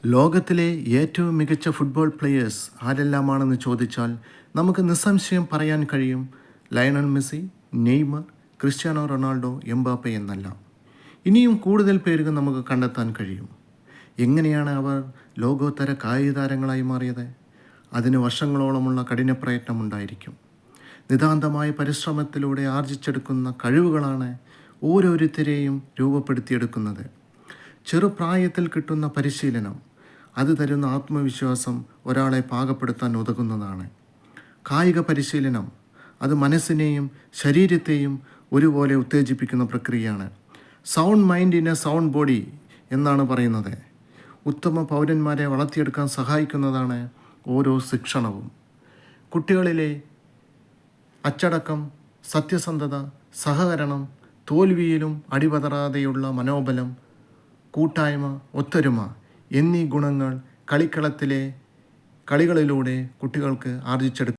ലോകത്തിലെ ഏറ്റവും മികച്ച ഫുട്ബോൾ പ്ലെയേഴ്സ് ആരെല്ലാമാണെന്ന് ചോദിച്ചാൽ നമുക്ക് നിസ്സംശയം പറയാൻ കഴിയും Lionel Messi, Neymar, Cristiano Ronaldo, Mbappe എന്നല്ല. ഇനിയും കൂടുതൽ പേരുകൾ നമുക്ക് കണ്ടെത്താൻ കഴിയും. എങ്ങനെയാണ് അവർ ലോകോത്തര കായിക താരങ്ങളായി മാറിയത്? അതിന് വർഷങ്ങളോളമുള്ള കഠിനപ്രയത്നമുണ്ടായിരിക്കും. നിതാന്തമായ പരിശ്രമത്തിലൂടെ ആർജിച്ചെടുക്കുന്ന കഴിവുകളാണ് ഓരോരുത്തരെയും രൂപപ്പെടുത്തിയെടുക്കുന്നത്. ചെറുപ്രായത്തിൽ കിട്ടുന്ന പരിശീലനം, അത് തരുന്ന ആത്മവിശ്വാസം ഒരാളെ പാകപ്പെടുത്താൻ ഉതകുന്നതാണ്. കായിക പരിശീലനം അത് മനസ്സിനെയും ശരീരത്തെയും ഒരുപോലെ ഉത്തേജിപ്പിക്കുന്ന പ്രക്രിയയാണ്. Sound mind in A sound body എന്നാണ് പറയുന്നത്. ഉത്തമ പൗരന്മാരെ വളർത്തിയെടുക്കാൻ സഹായിക്കുന്നതാണ് ഓരോ ശിക്ഷണവും. കുട്ടികളിലെ അച്ചടക്കം, സത്യസന്ധത, സഹകരണം, തോൽവിയിലും അടിപതറാതെയുള്ള മനോബലം, കൂട്ടായ്മ, ഒത്തൊരുമ എന്നീ ഗുണങ്ങൾ കളിക്കളത്തിലെ കളികളിലൂടെ കുട്ടികൾക്ക് ആർജിച്ചെടുക്കും.